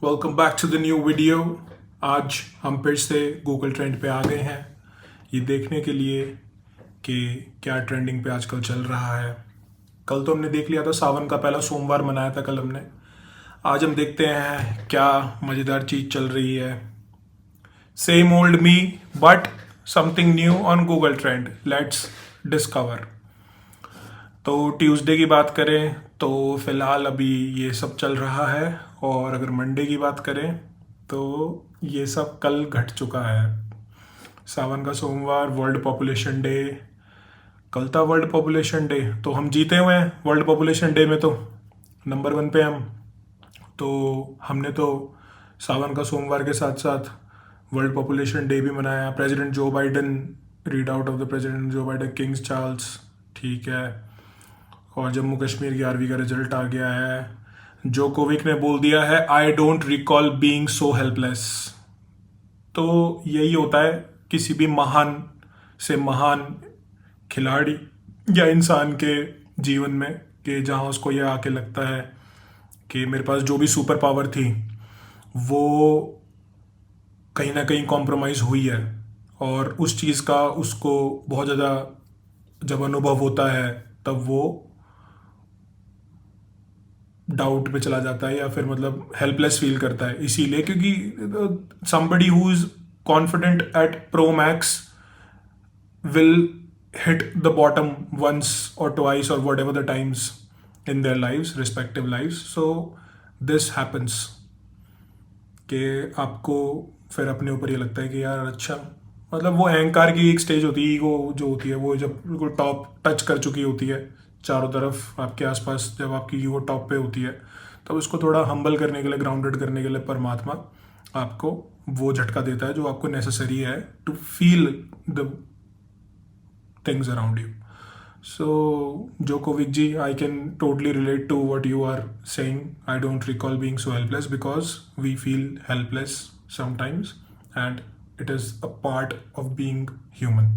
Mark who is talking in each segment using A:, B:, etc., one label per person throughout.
A: Welcome back to the new video. आज हम फिर से गूगल ट्रेंड पे आ गए हैं ये देखने के लिए कि क्या ट्रेंडिंग पे आजकल चल रहा है। कल तो हमने देख लिया था, सावन का पहला सोमवार मनाया था कल हमने। आज हम देखते हैं क्या मज़ेदार चीज़ चल रही है। Same old me but something new on Google trend, let's discover. तो ट्यूसडे की बात करें तो फ़िलहाल अभी ये सब चल रहा है, और अगर मंडे की बात करें तो ये सब कल घट चुका है। सावन का सोमवार, वर्ल्ड पॉपुलेशन डे, कल था वर्ल्ड पॉपुलेशन डे, तो हम जीते हुए हैं वर्ल्ड पॉपुलेशन डे में, तो नंबर 1 पे हम। तो हमने तो सावन का सोमवार के साथ साथ वर्ल्ड पॉपुलेशन डे भी मनाया। प्रेसिडेंट जो Biden, read out of the president जो बाइडन, किंग्स चार्ल्स, ठीक है। और जम्मू कश्मीर की आर्मी का रिजल्ट आ गया है। जोकोविक ने बोल दिया है I don't recall being so helpless. तो यही होता है किसी भी महान से महान खिलाड़ी या इंसान के जीवन में, कि जहां उसको यह आके लगता है कि मेरे पास जो भी सुपर पावर थी वो कहीं ना कहीं कॉम्प्रोमाइज़ हुई है, और उस चीज़ का उसको बहुत ज़्यादा जब अनुभव होता है तब वो डाउट पे चला जाता है, या फिर मतलब हेल्पलेस फील करता है। इसीलिए क्योंकि somebody who is confident at pro max will hit the bottom once or twice or whatever the times in their lives, respective lives. So this happens कि आपको फिर अपने ऊपर ये लगता है कि यार अच्छा, मतलब वो अहंकार की एक स्टेज होती है, ईगो जो होती है वो जब बिल्कुल टॉप टच कर चुकी होती है, चारों तरफ आपके आसपास जब आपकी ईगो टॉप पे होती है, तब उसको थोड़ा हम्बल करने के लिए, ग्राउंडेड करने के लिए परमात्मा आपको वो झटका देता है जो आपको नेसेसरी है to feel the things around you. So, Djokovic ji, I can totally relate to what you are saying. I don't recall being so helpless because we feel helpless sometimes, and it is a part of being human.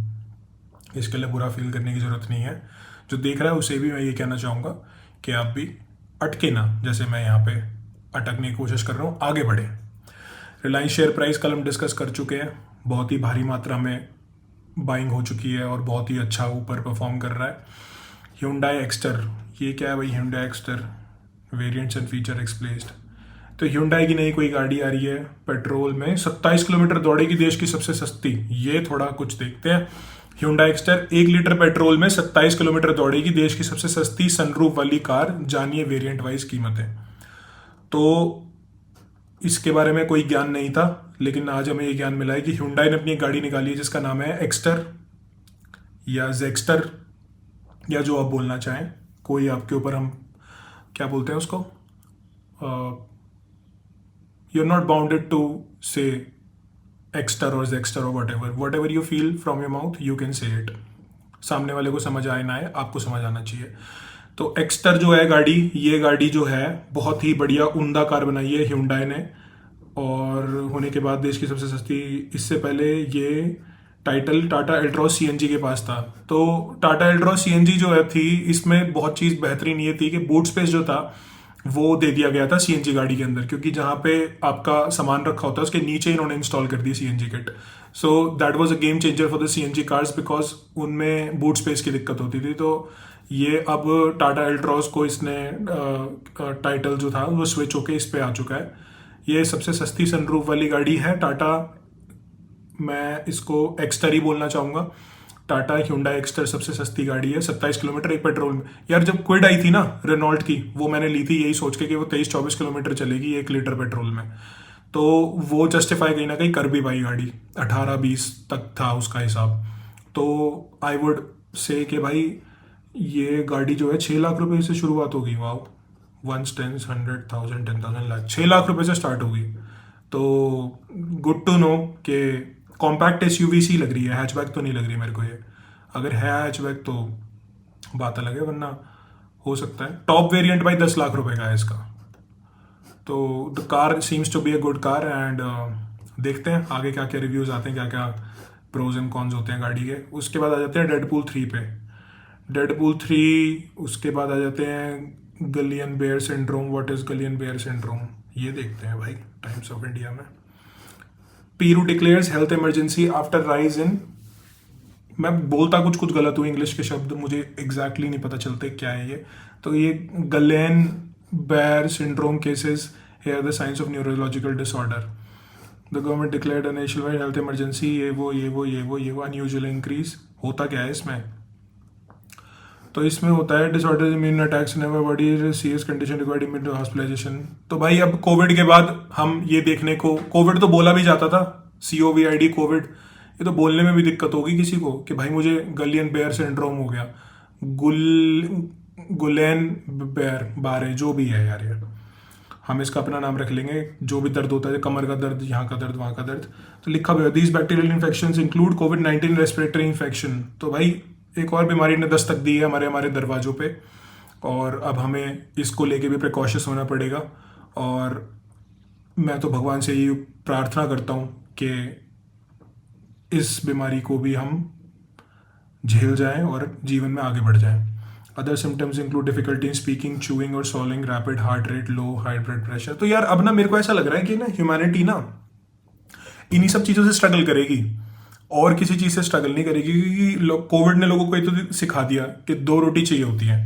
A: इसके लिए बुरा feel करने की ज़रूरत नहीं है। जो देख रहा है उसे भी मैं ये कहना चाहूँगा कि आप भी अटके ना, जैसे मैं यहाँ पे अटकने की कोशिश कर रहा हूँ, आगे बढ़े। रिलायंस शेयर प्राइस कल हम डिस्कस कर चुके हैं, बहुत ही भारी मात्रा में बाइंग हो चुकी है और बहुत ही अच्छा ऊपर परफॉर्म कर रहा है। Hyundai एक्स्टर, ये क्या है भाई? Hyundai Exter variants and feature explained. तो Hyundai की नई कोई गाड़ी आ रही है, पेट्रोल में 27 किलोमीटर दौड़ेगी, देश की सबसे सस्ती। ये थोड़ा कुछ देखते हैं। Hyundai एक्स्टर 1 लीटर पेट्रोल में 27 किलोमीटर दौड़ेगी, देश की सबसे सस्ती सनरूफ वाली कार। जानिए वेरिएंट वाइज कीमतें। तो इसके बारे में कोई ज्ञान नहीं था, लेकिन आज हमें ये ज्ञान मिला है कि Hyundai ने अपनी एक गाड़ी निकाली है जिसका नाम है एक्स्टर या जेक्स्टर, या जो आप बोलना चाहें, कोई आपके ऊपर, हम क्या बोलते हैं उसको, you are not bounded to say एक्स्टर और जेक्स्टर और whatever you feel from your mouth, you can say it. सामने वाले को समझ आए ना आए, आपको समझ आना चाहिए। तो एक्स्टर जो है गाड़ी, ये गाड़ी जो है बहुत ही बढ़िया उम्दा कार बनाई है Hyundai ने, और होने के बाद देश की सबसे सस्ती। इससे पहले ये टाइटल टाटा एल्ट्रॉस सीएनजी के पास था। तो टाटा एल्ट्रॉस सीएनजी जो है थी, इसमें बहुत चीज़ बेहतरीन ये थी कि बूट स्पेस जो था वो दे दिया गया था सीएनजी गाड़ी के अंदर, क्योंकि जहाँ पे आपका सामान रखा होता है उसके नीचे इन्होंने इंस्टॉल कर दी CNG kit. So that was a game changer for the CNG cars, because उनमें बूट स्पेस की दिक्कत होती थी। तो ये अब टाटा एल्ट्रॉस को इसने टाइटल जो था वो स्विच होके इस पे आ चुका है। ये सबसे सस्ती सनरूफ वाली गाड़ी है टाटा, मैं इसको एक्स्टर ही बोलना चाहूँगा। टाटा Hyundai एक्स्टर सबसे सस्ती गाड़ी है, 27 किलोमीटर एक पेट्रोल में। यार जब क्विड आई थी ना रेनॉल्ट की, वो मैंने ली थी यही सोच के कि वो 23-24 किलोमीटर चलेगी 1 लीटर पेट्रोल में, तो वो जस्टिफाई कहीं ना कहीं कर भी पाई गाड़ी, 18-20 तक था उसका हिसाब। तो आई वुड से कि भाई ये गाड़ी जो है 6 लाख रुपए से शुरुआत होगी। वाओ, 1 10 100,000 10,000 लाख, 6 लाख रुपए से स्टार्ट होगी। तो गुड टू नो कि कॉम्पैक्ट एसयूवी सी लग रही है, हैचबैक तो नहीं लग रही मेरे को ये। अगर है हैचबैक तो बात अलग है, वरना हो सकता है। टॉप वेरिएंट भाई 10 लाख रुपए का है इसका। तो the car seems to be a good car, and देखते हैं आगे क्या क्या रिव्यूज़ आते हैं, क्या क्या प्रोज एंड कॉन्स होते हैं गाड़ी के। उसके बाद आ जाते हैं डेडपूल 3 पे। डेडपूल 3, उसके बाद आ जाते हैं Guillain Barre syndrome. What is Guillain Barre syndrome? ये देखते हैं भाई टाइम्स ऑफ इंडिया में। Peru declares health emergency after rise in, मैं बोलता कुछ कुछ गलत हूँ, इंग्लिश के शब्द मुझे एग्जैक्टली नहीं पता चलते क्या है ये। तो ये Guillain Barre syndrome cases, here the science of neurological disorder, the government declared a national wide health emergency, ये वो अनयूजुअल इंक्रीज। होता क्या है इसमें? तो इसमें होता है disorder immune attacks in our body, serious condition required immediate hospitalisation. तो भाई अब कोविड के बाद हम ये देखने को, कोविड तो बोला भी जाता था, COVID कोविड, ये तो बोलने में भी दिक्कत होगी किसी को कि भाई मुझे गलियन बेयर सिंड्रोम हो गया, गुलेन बेयर बारे जो भी है यार, ये हम इसका अपना नाम रख लेंगे। जो भी दर्द होता है, कमर का दर्द, यहाँ का दर्द, वहाँ का दर्द, तो लिखा हुआ है these bacterial infections include covid respiratory infection. तो भाई एक और बीमारी ने दस्तक दी है हमारे दरवाजों पे, और अब हमें इसको लेके भी प्रिकॉशस होना पड़ेगा। और मैं तो भगवान से ये प्रार्थना करता हूँ कि इस बीमारी को भी हम झेल जाएं और जीवन में आगे बढ़ जाएं। Other symptoms include difficulty in speaking, chewing और सॉलिंग, रैपिड हार्ट रेट, लो हाई ब्लड प्रेशर। तो यार अब ना मेरे को ऐसा लग रहा है कि ना ह्यूमैनिटी ना इन्हीं सब चीज़ों से स्ट्रगल करेगी और किसी चीज़ से स्ट्रगल नहीं करेगी, क्योंकि कोविड ने लोगों को ये तो सिखा दिया कि 2 रोटी चाहिए होती हैं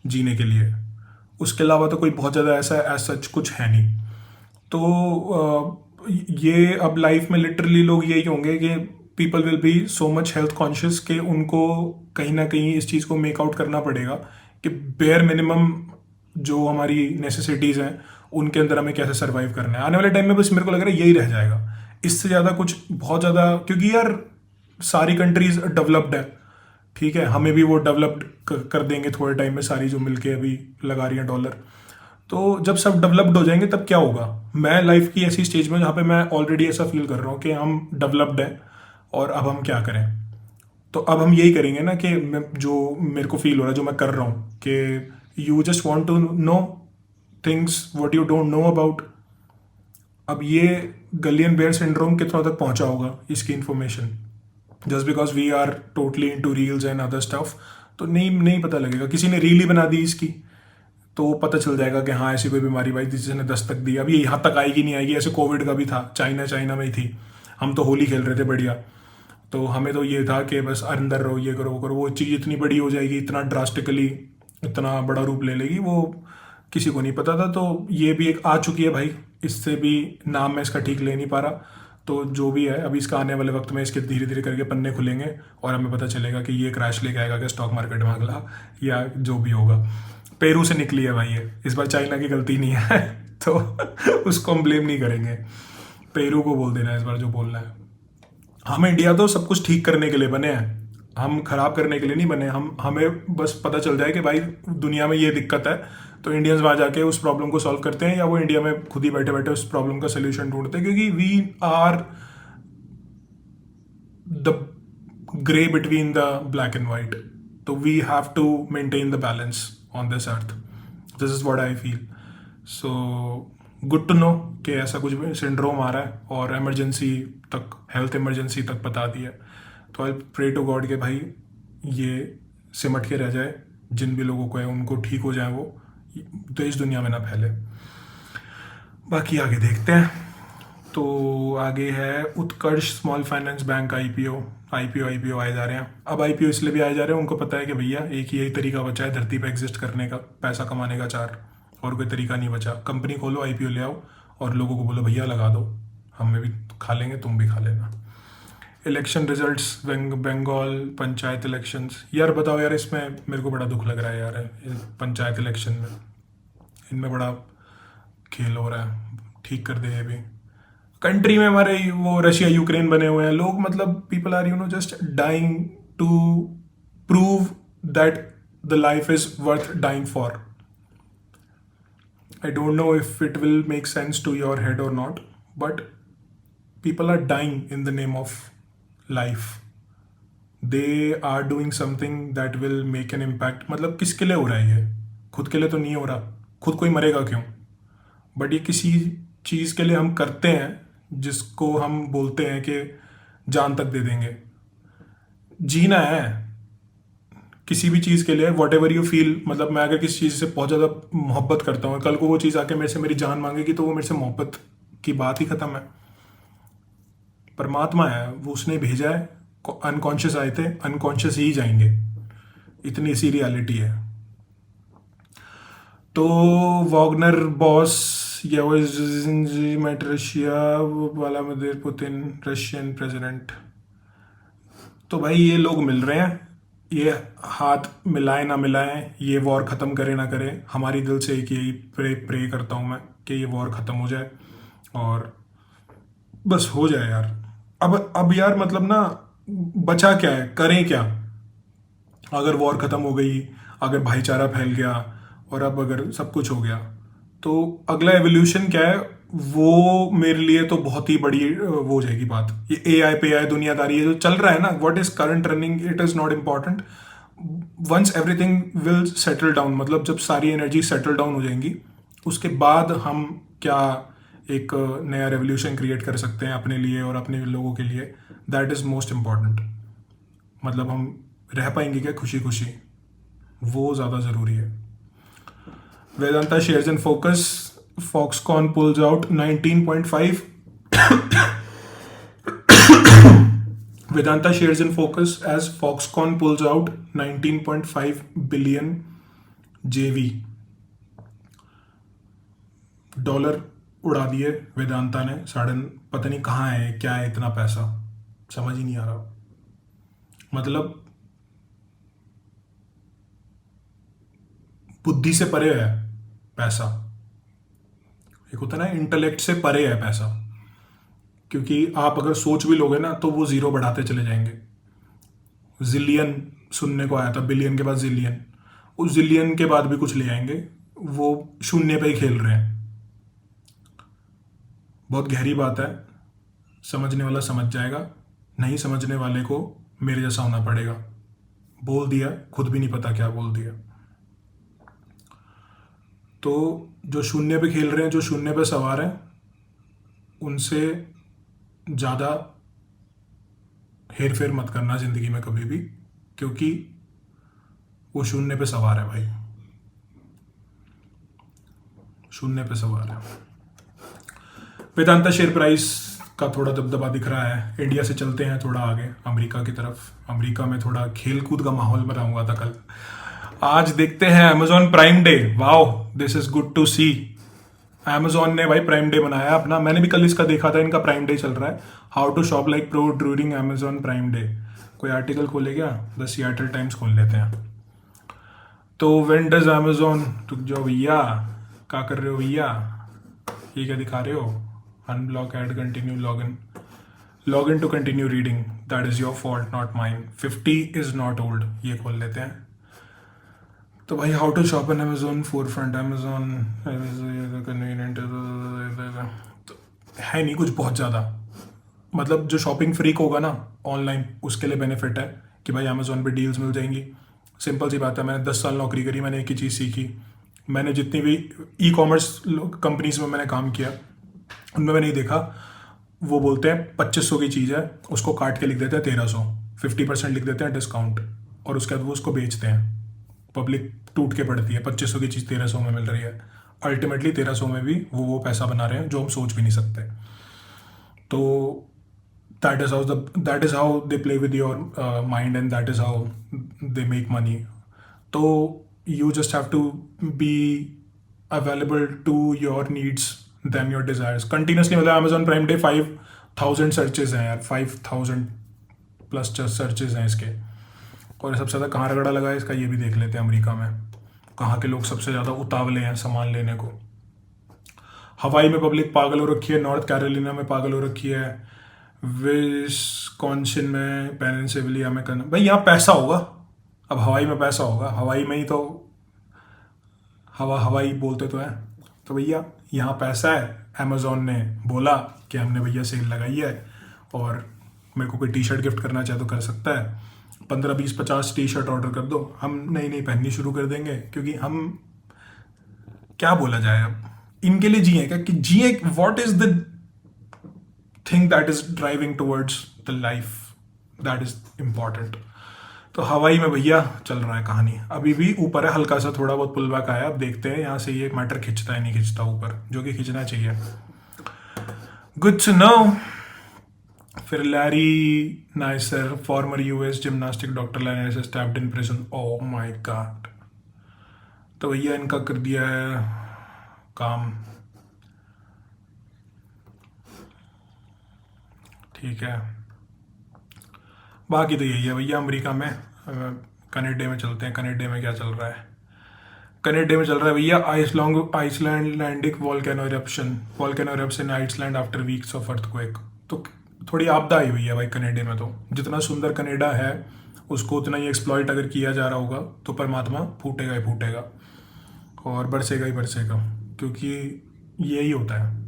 A: जीने के लिए, उसके अलावा तो कोई बहुत ज़्यादा ऐसा सच कुछ है नहीं। तो ये अब लाइफ में लिटरली लोग यही होंगे कि people will be so much health conscious कि उनको कहीं ना कहीं इस चीज़ को मेक आउट करना पड़ेगा कि बेयर मिनिमम जो हमारी नेसेसिटीज़ हैं उनके अंदर हमें कैसे सर्वाइव करना है। आने वाले टाइम में बस मेरे को लग रहा है यही रह जाएगा, इससे ज़्यादा कुछ बहुत ज़्यादा, क्योंकि यार सारी कंट्रीज डेवलप्ड है, ठीक है, हमें भी वो डेवलप्ड कर देंगे थोड़े टाइम में, सारी जो मिलके अभी लगा रही हैं डॉलर। तो जब सब डेवलप्ड हो जाएंगे तब क्या होगा? मैं लाइफ की ऐसी स्टेज में जहाँ पे मैं ऑलरेडी ऐसा फील कर रहा हूँ कि हम डेवलप्ड हैं और अब हम क्या करें। तो अब हम यही करेंगे ना कि जो मेरे को फील हो रहा है, जो मैं कर रहा हूँ कि you just want to know things what you don't know about. अब ये गलियन बेयर सिंड्रोम कितना तक पहुंचा होगा इसकी information, just because we are totally into reels and other stuff, तो नहीं पता लगेगा। किसी ने रील ही बना दी इसकी तो पता चल जाएगा कि हाँ ऐसी कोई बीमारी भाई जिसने दस्तक दी। अब ये यहाँ तक आएगी नहीं आएगी, ऐसे कोविड का भी था, चाइना में ही थी, हम तो होली खेल रहे थे बढ़िया, तो हमें तो ये था कि बस अंदर रहो, ये करो वो करो। वो चीज़ इतनी बड़ी हो जाएगी, इतना ड्रास्टिकली इतना बड़ा रूप ले लेगी, वो किसी को नहीं पता था। तो ये भी एक आ चुकी है भाई, इससे भी नाम मैं इसका ठीक ले नहीं पा रहा। तो जो भी है अभी इसका आने वाले वक्त में इसके धीरे धीरे करके पन्ने खुलेंगे और हमें पता चलेगा कि ये क्रैश लेके आएगा क्या स्टॉक मार्केट में अगला, या जो भी होगा। पेरू से निकली है भाई ये, इस बार चाइना की गलती नहीं है तो उसको हम ब्लेम नहीं करेंगे, पेरू को बोल देना है इस बार जो बोलना है। हम इंडिया तो सब कुछ ठीक करने के लिए बने हैं, हम खराब करने के लिए नहीं बने। हमें बस पता चल जाए कि भाई दुनिया में ये दिक्कत है, तो इंडियंस वहाँ जाके उस प्रॉब्लम को सॉल्व करते हैं, या वो इंडिया में खुद ही बैठे बैठे उस प्रॉब्लम का सोल्यूशन ढूंढते हैं, क्योंकि we are the grey between the black and white. तो we have to maintain the balance on this earth, this is what I feel. So good to know कि ऐसा कुछ सिंड्रोम आ रहा है और इमरजेंसी तक, हेल्थ इमरजेंसी तक बता दिया। तो आई प्रे टू गॉड के भाई ये सिमट के रह जाए, जिन भी लोगों को है उनको ठीक हो जाए, वो तो इस दुनिया में ना फैले। बाकी आगे देखते हैं। तो आगे है उत्कर्ष स्मॉल फाइनेंस बैंक आईपीओ आए जा रहे हैं। अब आईपीओ इसलिए भी आए जा रहे हैं, उनको पता है कि भैया एक ही यही तरीका बचा है धरती पर एग्जिस्ट करने का, पैसा कमाने का, और कोई तरीका नहीं बचा। कंपनी खोलो, आईपीओ ले आओ और लोगों को बोलो भैया लगा दो, हमें भी खा लेंगे, तुम भी खा लेना। Election results, Bengal panchayat elections. यार बताओ यार, इसमें मेरे को बड़ा दुख लग रहा है यार, पंचायत इलेक्शन में इनमें बड़ा खेल हो रहा है, ठीक कर दे ये भी। कंट्री में हमारे वो रशिया यूक्रेन बने हुए हैं लोग, मतलब people are just dying to prove that the life is worth dying for. I don't know if it will make sense to your head or not, but people are dying in the name of life. They are doing something that will make an impact. मतलब किसके लिए हो रहा है ये? खुद के लिए तो नहीं हो रहा, खुद कोई मरेगा क्यों? बट ये किसी चीज़ के लिए हम करते हैं जिसको हम बोलते हैं कि जान तक दे देंगे। जीना है, किसी भी चीज़ के लिए वॉट एवर यू फील, मतलब मैं अगर किसी चीज़ से बहुत ज़्यादा मोहब्बत करता हूँ, कल को वो चीज़ आके मेरे से मेरी जान मांगेगी तो वो मेरे से मोहब्बत की बात ही ख़त्म है। परमात्मा है, वो उसने भेजा है, अनकॉन्शियस आए थे, अनकॉन्शियस ही जाएंगे, इतनी सी रियलिटी है। तो Wagner boss met Russia Vladimir Putin Russian president. तो भाई ये लोग मिल रहे हैं, ये हाथ मिलाएं ना मिलाएं, ये वॉर ख़त्म करे ना करे, हमारी दिल से एक यही प्रे करता हूँ मैं कि ये वॉर ख़त्म हो जाए और बस हो जाए यार। अब यार मतलब ना, बचा क्या है, करें क्या? अगर वॉर ख़त्म हो गई, अगर भाईचारा फैल गया और अब अगर सब कुछ हो गया, तो अगला एवोल्यूशन क्या है, वो मेरे लिए तो बहुत ही बड़ी वो हो जाएगी बात। ये AI पे AI दुनियादारी ये जो चल रहा है ना, what is current running, it is not important. Once everything will settle down, मतलब जब सारी एनर्जी सेटल डाउन हो जाएंगी, उसके बाद हम क्या एक नया रेवोल्यूशन क्रिएट कर सकते हैं अपने लिए और अपने लोगों के लिए, दैट इज़ मोस्ट इम्पॉर्टेंट। मतलब हम रह पाएंगे क्या खुशी खुशी, वो ज़्यादा ज़रूरी है। Vedanta shares in focus, Foxconn pools out 19.5। Vedanta shares in focus as Foxconn pulls out 19.5 billion JV dollar उड़ा दिए वेदांता ने। साढ़े पता नहीं कहाँ है, क्या है इतना पैसा, समझ ही नहीं आ रहा। मतलब बुद्धि से परे है पैसा, एक होता है ना इंटेलेक्ट से परे है पैसा, क्योंकि आप अगर सोच भी लोगे ना तो वो जीरो बढ़ाते चले जाएंगे। जिलियन सुनने को आया था, बिलियन के बाद जिलियन, उस जिलियन के बाद भी कुछ ले आएंगे, वो शून्य पे ही खेल रहे हैं। बहुत गहरी बात है, समझने वाला समझ जाएगा, नहीं समझने वाले को मेरे जैसा होना पड़ेगा। बोल दिया, खुद भी नहीं पता क्या बोल दिया। तो जो शून्य पे खेल रहे हैं, जो शून्य पे सवार हैं, उनसे ज़्यादा हेर फेर मत करना ज़िंदगी में कभी भी, क्योंकि वो शून्य पे सवार है भाई, शून्य पे सवार है। वेदांता शेयर प्राइस का थोड़ा दबदबा दिख रहा है। इंडिया से चलते हैं थोड़ा आगे अमेरिका की तरफ। अमेरिका में थोड़ा खेल कूद का माहौल बना हुआ था कल। आज देखते हैं Amazon Prime Day. Wow, this is good to see. Amazon ने भाई प्राइम डे बनाया अपना। मैंने भी कल इसका देखा था, इनका प्राइम डे चल रहा है। How to shop like pro during Amazon Prime Day. कोई आर्टिकल खोले क्या? द सियाटल टाइम्स खोल लेते हैं। तो व्हेन डज अमेजॉन, रुक जाओ भैया, क्या कर रहे हो भैया, ये क्या दिखा रहे हो? Unblock ad, continue log in to continue reading, that is your fault not mine. 50 is not old, ये खोल लेते हैं। तो भाई how to shop an Amazon for front, Amazon convenient तो है नहीं कुछ बहुत ज़्यादा। मतलब जो शॉपिंग फ्रीक होगा ना ऑनलाइन, उसके लिए बेनिफिट है कि भाई अमेजोन पे डील्स मिल जाएंगी। सिंपल सी बात है, मैंने 10 साल नौकरी करी, मैंने एक ही चीज़ सीखी। मैंने जितनी भी ई कॉमर्स कंपनीज में मैंने काम किया, उनमें मैंने देखा, वो बोलते हैं 2500 की चीज़ है, उसको काट के लिख देते हैं 1300, 50% लिख देते हैं डिस्काउंट, और उसके बाद वो उसको बेचते हैं। पब्लिक टूट के पड़ती है, 2500 की चीज़ 1300 में मिल रही है। अल्टीमेटली 1300 में भी वो पैसा बना रहे हैं जो हम सोच भी नहीं सकते। तो that is how they play with your mind and that is how they make money. तो you just have to be available to your needs then your desires continuously. मतलब अमेजॉन प्राइम डे 5000 सर्चेज हैं यार, 5000 plus searches हैं इसके। और सबसे ज़्यादा कहाँ रगड़ा लगा है इसका, ये भी देख लेते हैं अमेरिका में। कहाँ के लोग सबसे ज़्यादा उतावले हैं सामान लेने को। हवाई में पब्लिक पागल हो रखी है, नॉर्थ कैरोलिना में पागल हो रखी है, विस्कॉन्सिन में, पेनिनसिल्वेनिया में करना। भाई यहाँ पैसा होगा, अब हवाई में पैसा होगा, हवाई में ही तो हवाई बोलते तो हैं। तो भैया यहाँ पैसा है, अमेजोन ने बोला कि हमने भैया सेल लगाई है और मेरे को कोई टी शर्ट गिफ्ट करना चाहे तो कर सकता है, 15 20 50 टी शर्ट ऑर्डर कर दो, हम नई नई पहननी शुरू कर देंगे। क्योंकि हम, क्या बोला जाए, अब इनके लिए जिए क्या कि जिए, what is the thing that is driving towards the life that is important. तो हवाई में भैया चल रहा है कहानी, अभी भी ऊपर है, हल्का सा थोड़ा बहुत पुल बैक आया, अब देखते हैं यहाँ से ये मैटर खिंचता है नहीं खिंचता ऊपर, जो कि खिंचना चाहिए। Good to know. फिर Larry Nassar, former US gymnastic doctor Larry Nassar stabbed in prison, oh my God. तो भैया इनका कर दिया है काम, ठीक है। बाकी तो यही है भैया अमेरिका में। कनाडा में चलते हैं, कनाडा में क्या चल रहा है। कनाडा में चल रहा है भैया Icelandic volcano eruption, volcano erupts in Iceland after weeks of earthquake. तो थोड़ी आपदा आई हुई है भाई कनाडा में। तो जितना सुंदर कनाडा है उसको उतना ही एक्सप्लॉइट अगर किया जा रहा होगा तो परमात्मा फूटेगा ही फूटेगा और बरसेगा ही बरसेगा, क्योंकि यही होता है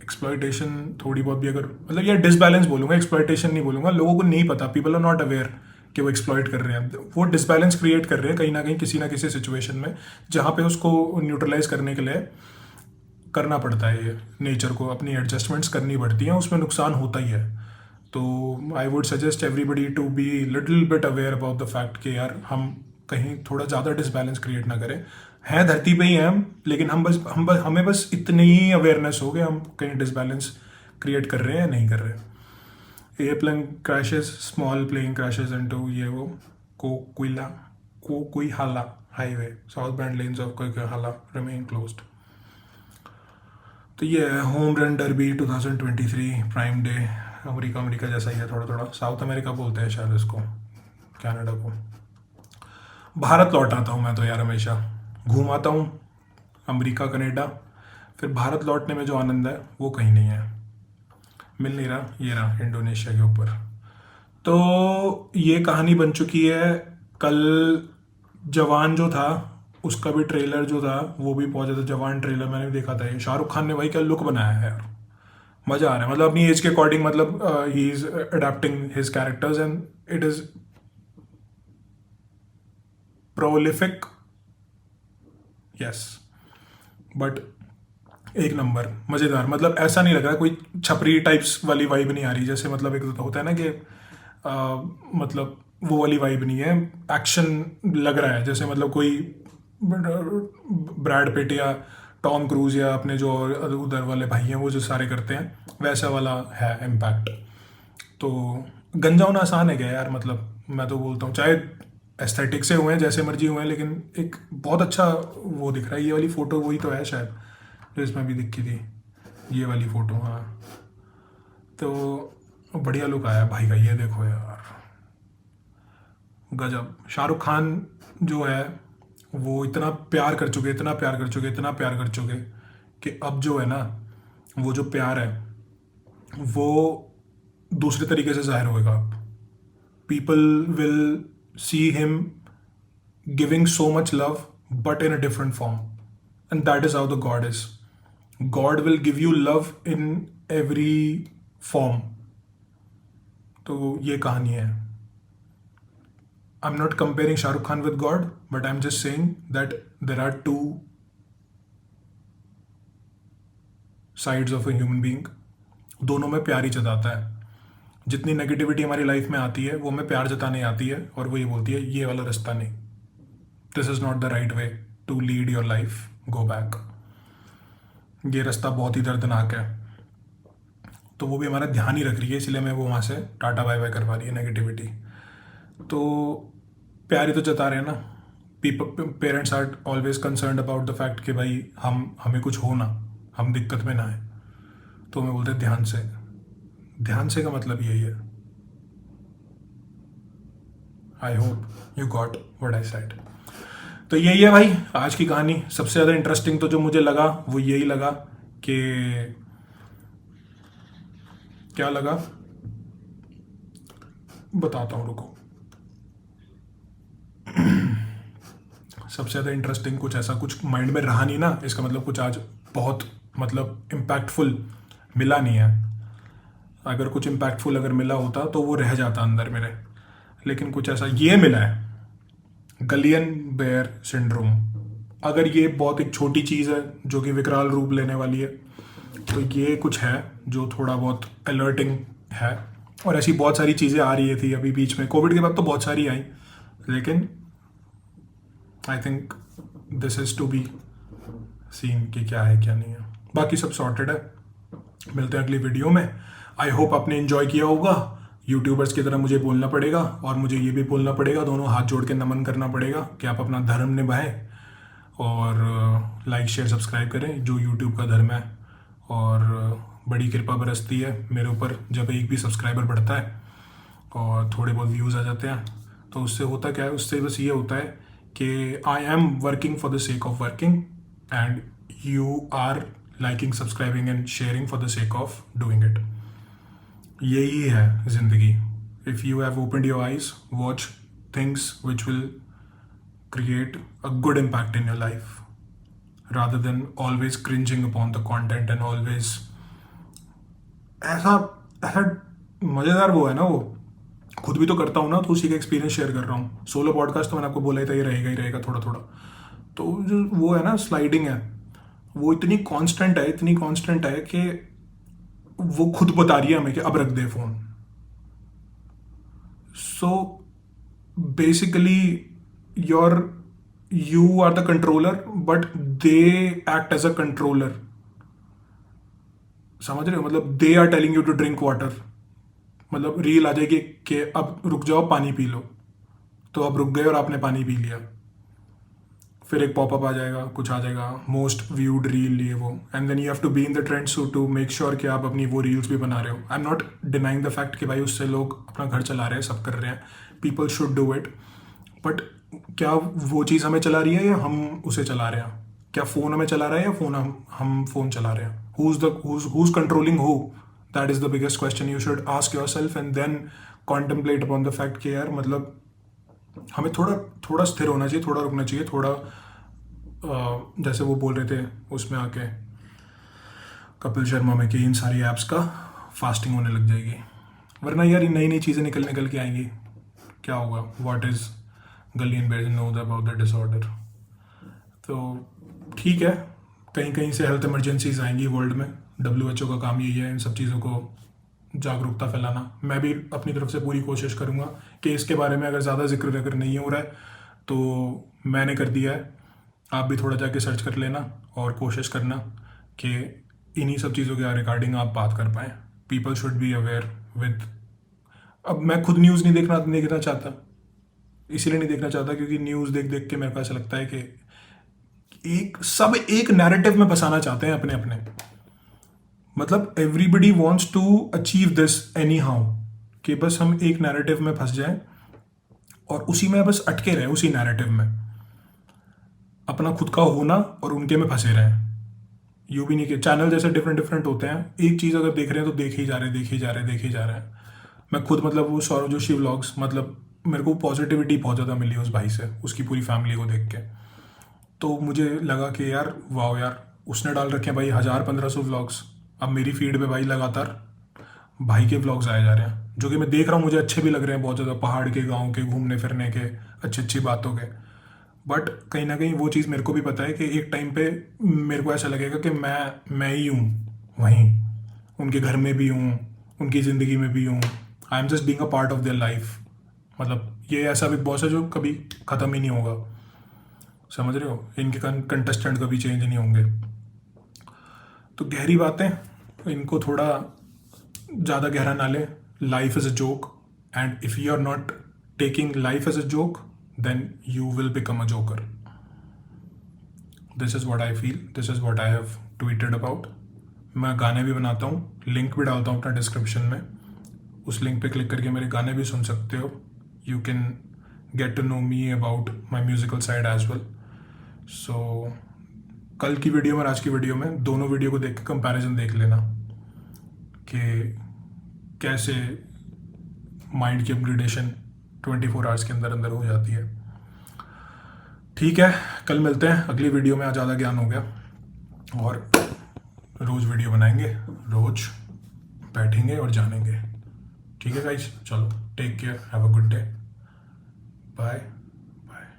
A: एक्सप्लॉइटेशन। थोड़ी बहुत भी अगर मतलब यार डिसबैलेंस बोलूँगा, एक्सप्लॉइटेशन नहीं बोलूँगा, लोगों को नहीं पता, पीपल आर नॉट अवेयर कि वो एक्सप्लॉइट कर रहे हैं, वो डिसबैलेंस क्रिएट कर रहे हैं कहीं ना किसी सिचुएशन में, जहाँ पे उसको न्यूट्रलाइज करने के लिए करना पड़ता है, ये नेचर को अपनी एडजस्टमेंट्स करनी पड़ती हैं, उसमें नुकसान होता ही है। तो I would suggest everybody to be little bit aware about the fact कि यार हम कहीं थोड़ा ज़्यादा डिसबैलेंस क्रिएट ना करें। हैं धरती पे ही हैं हम, लेकिन हमें बस इतनी ही अवेयरनेस हो गया हम कहीं डिसबैलेंस क्रिएट कर रहे हैं या नहीं कर रहे। Airplane crashes, small plane crashes into ये वो Coquihalla highway, south bound lanes of Coquihalla remain closed. तो ये है home run derby 2023 prime day. America जैसा ही है, थोड़ा थोड़ा साउथ अमेरिका बोलते हैं शायद इसको, कनाडा को। भारत लौट आता हूँ मैं तो यार, हमेशा घूम आता हूँ अमेरिका कनाडा, फिर भारत लौटने में जो आनंद है वो कहीं नहीं है, मिल नहीं रहा। ये रहा इंडोनेशिया के ऊपर। तो ये कहानी बन चुकी है। कल जवान जो था उसका भी ट्रेलर जो था वो भी पहुंचा था, जवान ट्रेलर मैंने भी देखा था। ये शाहरुख खान ने भाई क्या लुक बनाया है यार, मज़ा आ रहा है। मतलब अपनी एज के अकॉर्डिंग, मतलब he is adapting his characters and it is prolific, yes, but एक नंबर मज़ेदार। मतलब ऐसा नहीं लग रहा कोई छपरी टाइप्स वाली वाइब नहीं आ रही, जैसे मतलब एक होता है ना कि मतलब वो वाली वाइब नहीं है। एक्शन लग रहा है जैसे मतलब कोई ब्रैड पिट या टॉम क्रूज या अपने जो उधर वाले भाई हैं वो जो सारे करते हैं, वैसा वाला है इम्पैक्ट। तो गंजा होना आसान है क्या यार, मतलब मैं तो बोलता हूँ, चाहे एस्थेटिक से हुए हैं जैसे मर्जी हुए हैं, लेकिन एक बहुत अच्छा वो दिख रहा है। ये वाली फ़ोटो वही तो है शायद जो इसमें भी दिखी थी, ये वाली फ़ोटो, हाँ। तो बढ़िया लुक आया भाई का, ये देखो यार गजब। शाहरुख खान जो है वो इतना प्यार कर चुके कि अब जो है ना वो जो प्यार है वो दूसरे तरीके से जाहिर होएगा। People will see him giving so much love but in a different form, and that is how the God is. God will give you love in every form. तो ये कहानी है। I'm not comparing Shah Rukh Khan with God, but I'm just saying that there are two sides of a human being. दोनों में प्यार ही जताता है। जितनी negativity हमारी लाइफ में आती है वो हमें प्यार जताने आती है, और वो ये बोलती है ये वाला रास्ता नहीं, this is not the right way to lead your life, go back, ये रास्ता बहुत ही दर्दनाक है। तो वो भी हमारा ध्यान ही रख रही है, इसलिए मैं वो वहाँ से टाटा बाय बाय करवा रही है नेगेटिविटी। तो प्यार ही तो जता रहे हैं ना। Parents are always concerned about the fact कि भाई हमें कुछ हो ना, हम दिक्कत में ना आए, तो हमें बोलते हैं ध्यान से का मतलब यही है। I hope you got what I said. तो यही है भाई आज की कहानी। सबसे ज़्यादा इंटरेस्टिंग तो जो मुझे लगा वो यही लगा कि क्या लगा बताता हूँ, रुको। सबसे ज़्यादा इंटरेस्टिंग कुछ ऐसा कुछ माइंड में रहा नहीं ना, इसका मतलब कुछ आज बहुत मतलब इम्पैक्टफुल मिला नहीं है। अगर कुछ इम्पैक्टफुल अगर मिला होता तो वो रह जाता अंदर मेरे, लेकिन कुछ ऐसा ये मिला है, गलियन बेयर सिंड्रोम। अगर ये बहुत एक छोटी चीज़ है जो कि विकराल रूप लेने वाली है, तो ये कुछ है जो थोड़ा बहुत अलर्टिंग है और ऐसी बहुत सारी चीज़ें आ रही थी अभी बीच में, कोविड के बाद तो बहुत सारी आई, लेकिन I think this is to be seen कि क्या है क्या नहीं है। बाकी सब सॉर्टेड है। मिलते हैं अगली वीडियो में। आई होप आपने एंजॉय किया होगा। यूट्यूबर्स की तरह मुझे बोलना पड़ेगा और मुझे ये भी बोलना पड़ेगा, दोनों हाथ जोड़ के नमन करना पड़ेगा कि आप अपना धर्म निभाएं और लाइक शेयर सब्सक्राइब करें जो यूट्यूब का धर्म है। और बड़ी कृपा बरसती है मेरे ऊपर जब एक भी सब्सक्राइबर बढ़ता है और थोड़े बहुत व्यूज़ आ जाते हैं। तो उससे होता क्या है, उससे बस ये होता है कि I am working for the sake of working and you are liking, subscribing and sharing for the sake of doing it. यही है ज़िंदगी। If you have opened your eyes, watch things which will create a good impact in your life rather than always cringing upon the content and always ऐसा ऐसा मज़ेदार वो है ना, वो खुद भी तो करता हूँ ना, तो उसी का एक्सपीरियंस शेयर कर रहा हूँ। सोलो पॉडकास्ट तो मैंने आपको बोला ही था, ये रहेगा ही रहेगा थोड़ा थोड़ा। तो जो वो है ना स्लाइडिंग है, वो इतनी कांस्टेंट है कि वो खुद बता रही है हमें कि अब रख दे phone. So basically you are the controller but they act as a controller, समझ रहे हो? मतलब they are telling you to drink water, मतलब रील आ जाएगी कि अब रुक जाओ पानी पी लो, तो अब रुक गए और आपने पानी पी लिया। फिर एक पॉपअप आ जाएगा, कुछ आ जाएगा, मोस्ट व्यूड रील ये वो, and then you have to be in the trend so to make sure कि आप अपनी वो रील्स भी बना रहे हो। I am not denying the fact कि भाई उससे लोग अपना घर चला रहे हैं, सब कर रहे हैं, people should do it, but क्या वो चीज़ हमें चला रही है या हम उसे चला रहे हैं? क्या फ़ोन हमें चला रहा है या फ़ोन हम फ़ोन चला रहे हैं? who's controlling who? That is the biggest question you should ask yourself and then contemplate upon the fact कि यार मतलब हमें थोड़ा स्थिर होना चाहिए, थोड़ा रुकना चाहिए, थोड़ा जैसे वो बोल रहे थे उसमें आके कपिल शर्मा में कि इन सारी ऐप्स का फास्टिंग होने लग जाएगी, वरना यार नई नई चीज़ें निकल के आएंगी, क्या होगा? What is Guillain Barre knows about the disorder. तो ठीक है, कहीं कहीं से हेल्थ इमरजेंसीज आएंगी वर्ल्ड में, WHO का काम यही है इन सब चीज़ों को जागरूकता फैलाना। मैं भी अपनी तरफ से पूरी कोशिश करूँगा कि इसके बारे में अगर ज़्यादा जिक्र अगर नहीं हो रहा है तो मैंने कर दिया है, आप भी थोड़ा जाके सर्च कर लेना और कोशिश करना कि इन्हीं सब चीज़ों के रिगार्डिंग आप बात कर पाएँ। People should be aware with. अब मैं खुद न्यूज़ नहीं देखना चाहता, इसीलिए नहीं देखना चाहता क्योंकि न्यूज़ देख के मेरे को ऐसा लगता है कि एक नैरेटिव में फंसाना चाहते हैं अपने। मतलब everybody wants to achieve this anyhow, कि बस हम एक नैरेटिव में फंस जाएं और उसी में बस अटके रहें, उसी नैरेटिव में अपना खुद का होना और उनके में फंसे रहें। यूँ भी नहीं कि चैनल जैसे डिफरेंट होते हैं, एक चीज़ अगर देख रहे हैं तो देखे ही जा रहे हैं। मैं खुद मतलब वो सौरभ जोशी व्लॉग्स, मतलब मेरे को पॉजिटिविटी बहुत ज़्यादा मिली उस भाई से, उसकी पूरी फैमिली को देख के। तो मुझे लगा कि यार वाह यार, उसने डाल रखे हैं भाई 1000-1500 व्लॉग्स। अब मेरी फीड पे भाई लगातार भाई के व्लॉग्स आए जा रहे हैं, जो कि मैं देख रहा हूँ, मुझे अच्छे भी लग रहे हैं बहुत ज़्यादा, पहाड़ के, गाँव के, घूमने फिरने के, अच्छी बातों के। बट कहीं ना कहीं वो चीज़ मेरे को भी पता है कि एक टाइम पे मेरे को ऐसा लगेगा कि मैं ही हूँ वहीं, उनके घर में भी हूँ, उनकी ज़िंदगी में भी हूँ। I am just being a part of their life. मतलब ये ऐसा बिग बॉस है जो कभी ख़त्म ही नहीं होगा, समझ रहे हो? इनके कंटेस्टेंट कभी चेंज नहीं होंगे। तो गहरी बातें, इनको थोड़ा ज़्यादा गहरा ना लें। Life is a joke and if you are not taking life as a joke then you will become a joker. This is what I feel, this is what I have tweeted about. मैं गाने भी बनाता हूँ, link भी डालता हूँ अपना description में, उस लिंक पे क्लिक करके मेरे गाने भी सुन सकते हो। You can get to know me about my musical side as well. So कल की वीडियो में और आज की वीडियो में दोनों वीडियो को देख के कंपैरिजन देख लेना कि कैसे माइंड की अपग्रेडेशन 24 आवर्स के अंदर हो जाती है। ठीक है, कल मिलते हैं अगली वीडियो में। आज ज़्यादा ज्ञान हो गया और रोज़ वीडियो बनाएंगे, रोज़ बैठेंगे और जानेंगे। ठीक है गाइस, चलो take care, have a good day, bye.